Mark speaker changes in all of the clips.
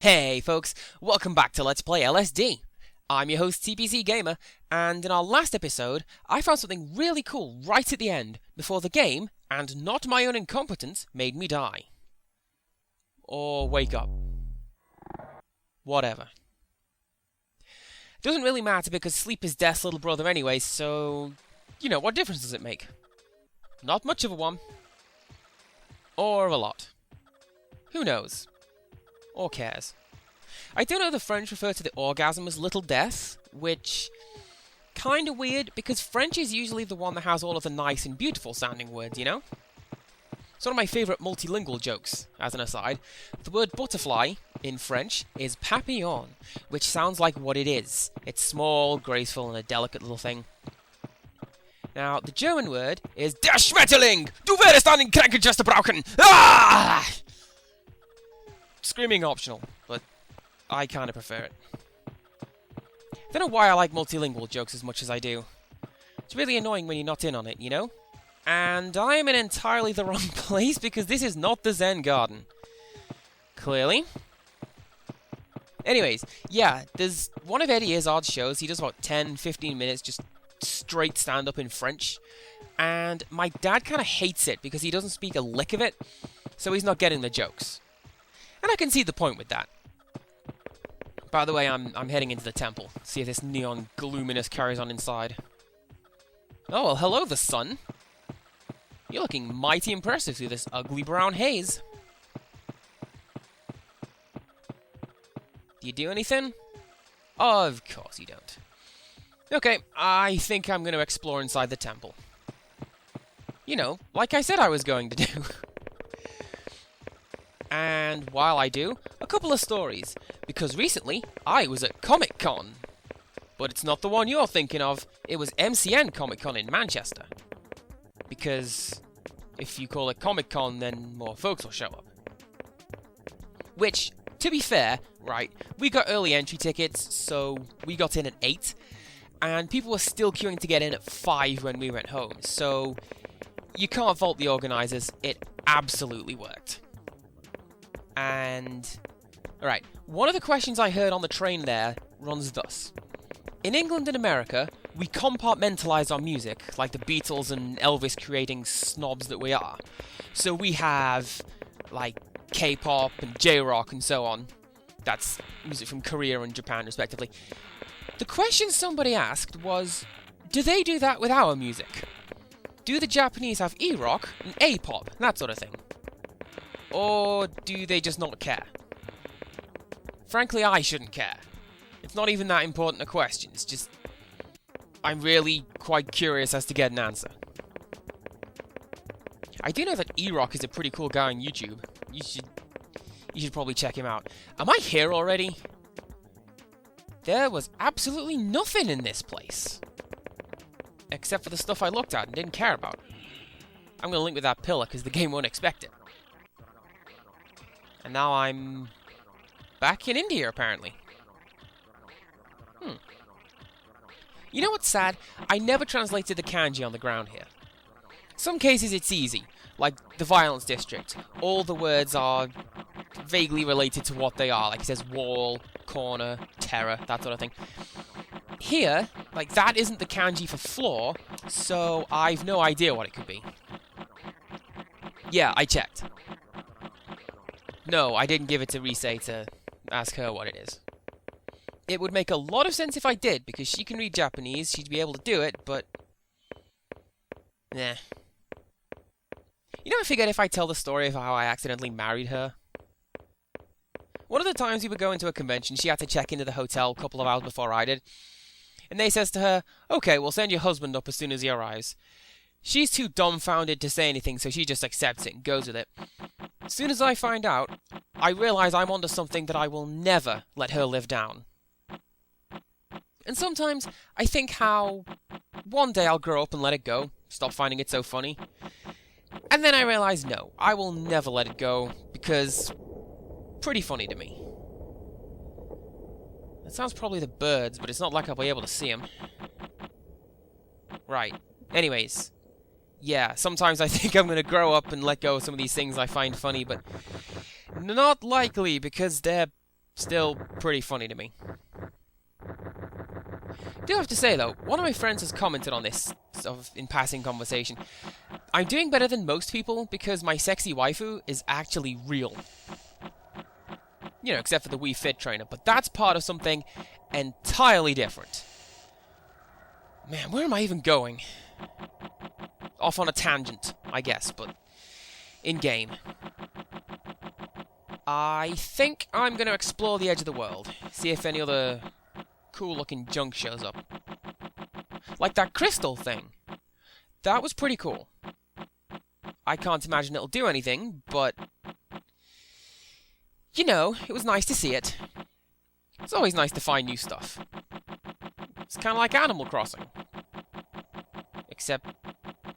Speaker 1: Hey folks, welcome back to Let's Play LSD. I'm your host 2C-C Gamer, and in our last episode, I found something really cool right at the end, before the game, and not my own incompetence, made me die. Or wake up. Whatever. Doesn't really matter because sleep is death's little brother anyway, so... what difference does it make? Not much of a one. Or a lot. Who knows? Or cares. I do know the French refer to the orgasm as little death, which... kinda weird, because French is usually the one that has all of the nice and beautiful sounding words, you know? It's one of my favourite multilingual jokes, as an aside. The word butterfly, in French, is papillon, which sounds like what it is. It's small, graceful, and a delicate little thing. Now, the German word is Der Schmetterling! Du wirst an den Krankenschwester brauchen! Ah! Screaming optional, but I kinda prefer it. Don't know why I like multilingual jokes as much as I do. It's really annoying when you're not in on it, you know? And I am in entirely the wrong place because this is not the Zen Garden. Clearly. Anyways, yeah, there's one of Eddie Izzard's shows. He does about 10-15 minutes just straight stand-up in French. And my dad kind of hates it because he doesn't speak a lick of it, so he's not getting the jokes. And I can see the point with that. By the way, I'm heading into the temple. See if this neon gloominess carries on inside. Oh, well, hello, the sun. You're looking mighty impressive through this ugly brown haze. Do you do anything? Of course you don't. Okay, I think I'm going to explore inside the temple. Like I said I was going to do. And while I do, a couple of stories, because recently I was at Comic-Con. But it's not the one you're thinking of, it was MCN Comic-Con in Manchester. Because if you call it Comic-Con, then more folks will show up. Which, to be fair, right, we got early entry tickets, so we got in at 8, and people were still queuing to get in at 5 when we went home, so you can't fault the organisers, it absolutely worked. And, alright, one of the questions I heard on the train there runs thus. In England and America, we compartmentalise our music, like the Beatles and Elvis creating snobs that we are. So we have, like, K-pop and J-rock and so on. That's music from Korea and Japan, respectively. The question somebody asked was, do they do that with our music? Do the Japanese have E-rock and A-pop, that sort of thing? Or do they just not care? Frankly, I shouldn't care. It's not even that important a question, it's just... I'm really quite curious as to get an answer. I do know that E-Rock is a pretty cool guy on YouTube. You should probably check him out. Am I here already? There was absolutely nothing in this place. Except for the stuff I looked at and didn't care about. I'm gonna link with that pillar because the game won't expect it. And now I'm... back in India, apparently. You know what's sad? I never translated the kanji on the ground here. Some cases it's easy, like the violence district. All the words are vaguely related to what they are, like it says wall, corner, terror, that sort of thing. Here, like that isn't the kanji for floor, so I've no idea what it could be. Yeah, I checked. No, I didn't give it to Rise to ask her what it is. It would make a lot of sense if I did, because she can read Japanese, she'd be able to do it, but... nah. I figured if I tell the story of how I accidentally married her. One of the times we were going to a convention, she had to check into the hotel a couple of hours before I did. And they says to her, okay, we'll send your husband up as soon as he arrives. She's too dumbfounded to say anything, so she just accepts it and goes with it. As soon as I find out, I realise I'm onto something that I will never let her live down. And sometimes I think how one day I'll grow up and let it go, stop finding it so funny. And then I realise no, I will never let it go, because pretty funny to me. That sounds probably the birds, but it's not like I'll be able to see them. Right. Anyways. Yeah, sometimes I think I'm going to grow up and let go of some of these things I find funny, but not likely, because they're Still pretty funny to me. I do have to say though, one of my friends has commented on this sort of in passing conversation. I'm doing better than most people because my sexy waifu is actually real. You know, except for the Wii Fit trainer, but that's part of something entirely different. Man, where am I even going? Off on a tangent, I guess, but in-game. I think I'm going to explore the edge of the world, see if any other cool-looking junk shows up. Like that crystal thing. That was pretty cool. I can't imagine it'll do anything, but... you know, it was nice to see it. It's always nice to find new stuff. It's kind of like Animal Crossing. Except,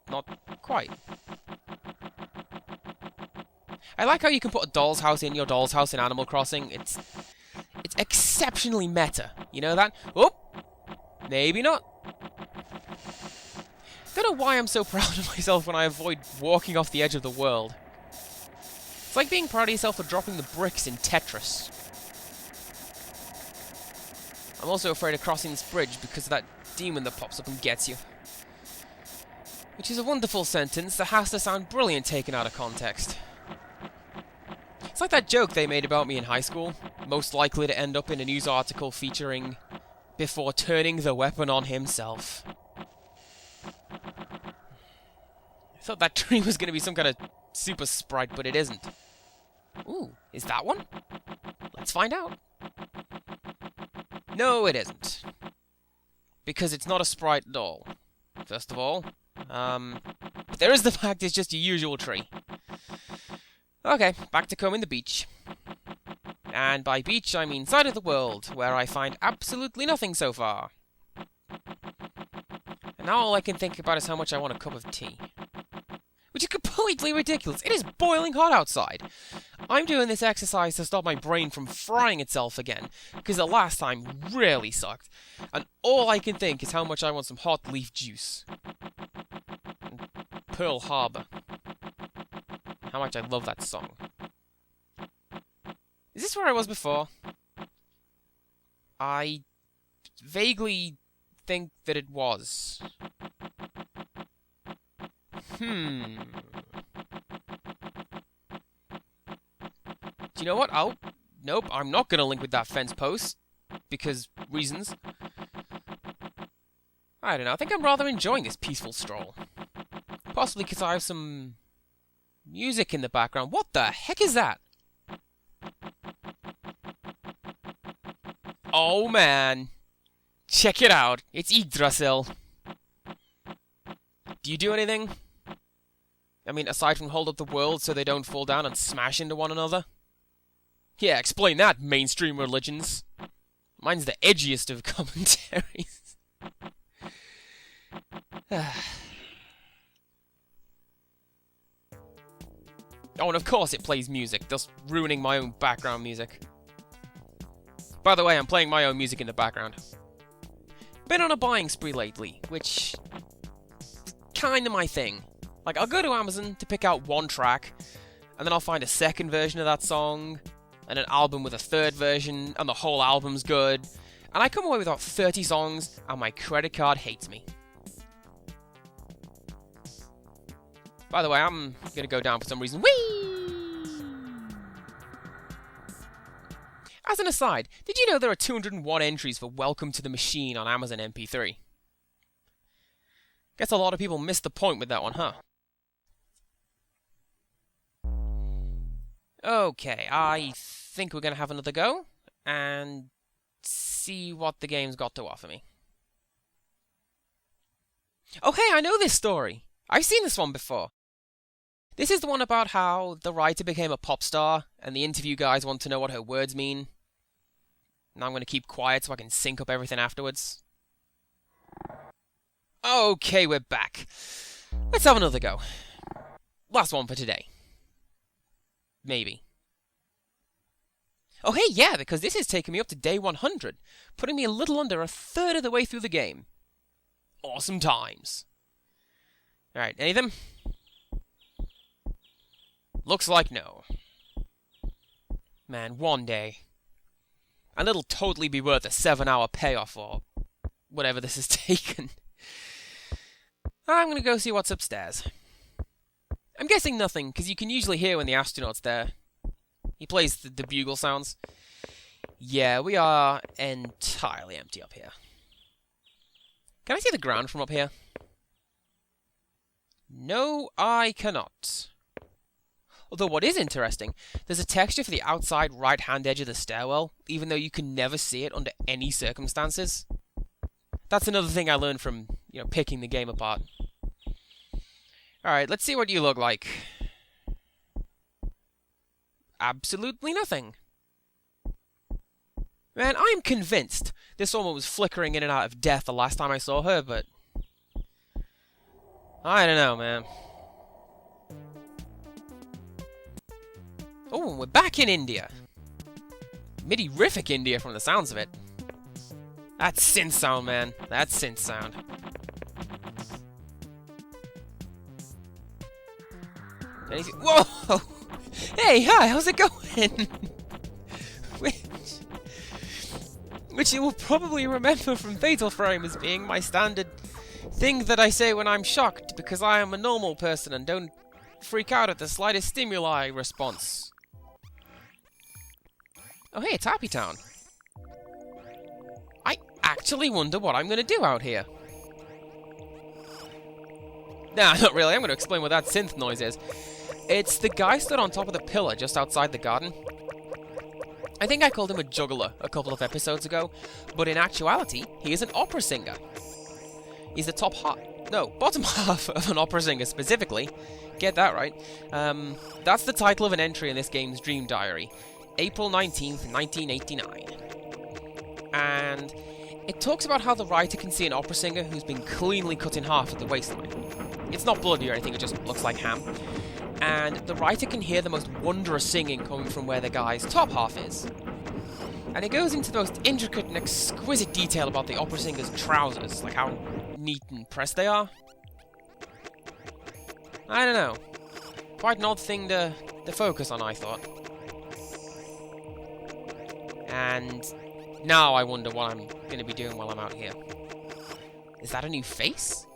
Speaker 1: not quite. I like how you can put a doll's house in your doll's house in Animal Crossing. It's exceptionally meta. You know that? Oh! Maybe not. Don't know why I'm so proud of myself when I avoid walking off the edge of the world. It's like being proud of yourself for dropping the bricks in Tetris. I'm also afraid of crossing this bridge because of that demon that pops up and gets you. Which is a wonderful sentence that has to sound brilliant taken out of context. It's like that joke they made about me in high school, most likely to end up in a news article featuring before turning the weapon on himself. I thought that tree was going to be some kind of super sprite, but it isn't. Ooh, is that one? Let's find out. No, it isn't. Because it's not a sprite at all, first of all. But there is the fact it's just a usual tree. Okay, back to combing the beach. And by beach, I mean side of the world, where I find absolutely nothing so far. And now all I can think about is how much I want a cup of tea. Which is completely ridiculous. It is boiling hot outside. I'm doing this exercise to stop my brain from frying itself again, because the last time really sucked. And all I can think is how much I want some hot leaf juice. And Pearl Harbor. How much I love that song. Is this where I was before? I vaguely think that it was. Do you know what? Oh, nope, I'm not going to link with that fence post. Because reasons. I don't know, I think I'm rather enjoying this peaceful stroll. Possibly because I have some music in the background. What the heck is that? Oh man. Check it out. It's Yggdrasil. Do you do anything? I mean, aside from hold up the world so they don't fall down and smash into one another? Yeah, explain that, mainstream religions. Mine's the edgiest of commentaries. Oh, and of course it plays music, thus ruining my own background music. By the way, I'm playing my own music in the background. Been on a buying spree lately, which is kinda my thing. Like, I'll go to Amazon to pick out one track, and then I'll find a second version of that song, and an album with a third version, and the whole album's good, and I come away with about 30 songs, and my credit card hates me. By the way, I'm gonna go down for some reason. Whee! As an aside, did you know there are 201 entries for Welcome to the Machine on Amazon MP3? Guess a lot of people missed the point with that one, huh? Okay, I think we're gonna have another go, and see what the game's got to offer me. Oh hey, I know this story! I've seen this one before. This is the one about how the writer became a pop star, and the interview guys want to know what her words mean. Now I'm going to keep quiet so I can sync up everything afterwards. Okay, we're back. Let's have another go. Last one for today. Maybe. Oh hey, yeah, because this has taken me up to day 100, putting me a little under a third of the way through the game. Awesome times. Alright, any of them? Looks like no. Man, one day. And it'll totally be worth a 7-hour payoff or whatever this has taken. I'm gonna go see what's upstairs. I'm guessing nothing, because you can usually hear when the astronaut's there. He plays the bugle sounds. Yeah, we are entirely empty up here. Can I see the ground from up here? No, I cannot. Although what is interesting, there's a texture for the outside right-hand edge of the stairwell, even though you can never see it under any circumstances. That's another thing I learned from, picking the game apart. Alright, let's see what you look like. Absolutely nothing. Man, I'm convinced this woman was flickering in and out of death the last time I saw her, but I don't know, man. Oh, we're back in India. Midi-rific India from the sounds of it. That's synth sound, man. That's synth sound. Whoa! Hey, hi, how's it going? Which you will probably remember from Fatal Frame as being my standard thing that I say when I'm shocked, because I am a normal person and don't freak out at the slightest stimuli response. Oh hey, it's Happy Town. I actually wonder what I'm going to do out here. Nah, not really. I'm going to explain what that synth noise is. It's the guy stood on top of the pillar just outside the garden. I think I called him a juggler a couple of episodes ago, but in actuality, he is an opera singer. He's the bottom half of an opera singer specifically. Get that right. That's the title of an entry in this game's Dream Diary. April 19th, 1989. And it talks about how the writer can see an opera singer who's been cleanly cut in half at the waistline. It's not bloody or anything, it just looks like ham. And the writer can hear the most wondrous singing coming from where the guy's top half is. And it goes into the most intricate and exquisite detail about the opera singer's trousers, like how neat and pressed they are. I don't know. Quite an odd thing to focus on, I thought. And now I wonder what I'm going to be doing while I'm out here. Is that a new face?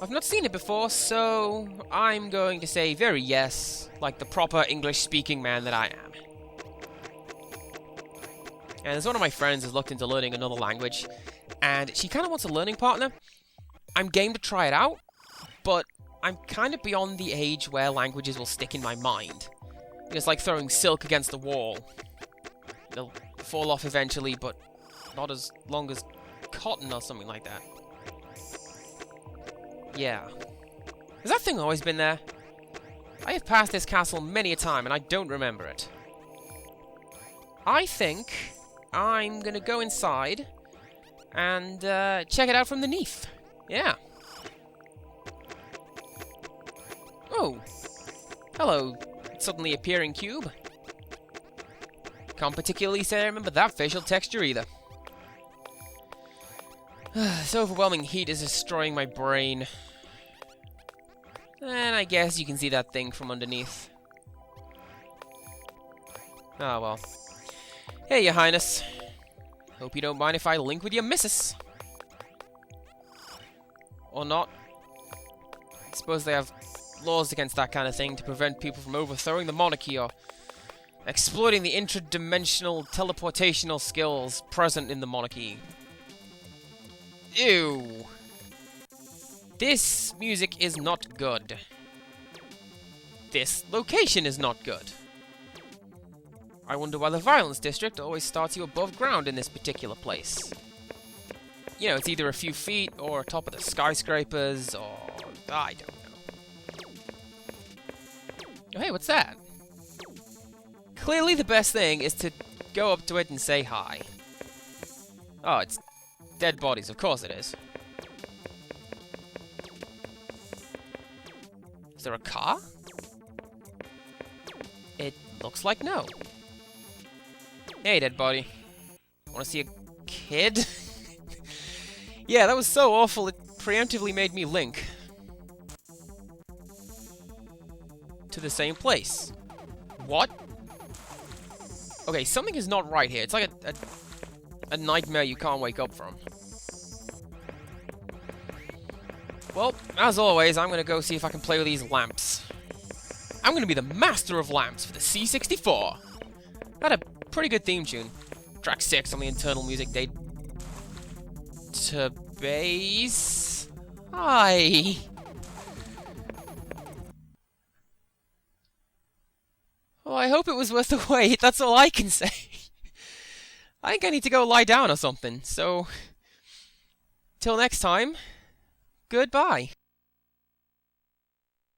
Speaker 1: I've not seen it before, so I'm going to say very yes, like the proper English-speaking man that I am. And there's one of my friends who's looked into learning another language, and she kind of wants a learning partner. I'm game to try it out, but I'm kind of beyond the age where languages will stick in my mind. It's like throwing silk against the wall. It'll fall off eventually, but not as long as cotton or something like that. Yeah. Has that thing always been there? I have passed this castle many a time, and I don't remember it. I think I'm gonna go inside and check it out from underneath. Yeah. Oh. Hello, suddenly appearing cube. Can't particularly say I remember that facial texture either. This overwhelming heat is destroying my brain. And I guess you can see that thing from underneath. Oh well. Hey, Your Highness. Hope you don't mind if I link with your missus. Or not. I suppose they have laws against that kind of thing to prevent people from overthrowing the monarchy or exploiting the intradimensional teleportational skills present in the monarchy. Ew. This music is not good. This location is not good. I wonder why the violence district always starts you above ground in this particular place. You know, it's either a few feet or top of the skyscrapers or I don't know. Oh, hey, what's that? Clearly the best thing is to go up to it and say hi. Oh, it's dead bodies, of course it is. Is there a car? It looks like no. Hey, dead body. Wanna see a kid? Yeah, that was so awful it preemptively made me link to the same place. What? Okay, something is not right here. It's like a nightmare you can't wake up from. Well, as always, I'm gonna go see if I can play with these lamps. I'm gonna be the master of lamps for the C64. Had a pretty good theme tune. Track 6 on the internal music database. Hi. Well, I hope it was worth the wait. That's all I can say. I think I need to go lie down or something. So, till next time, goodbye.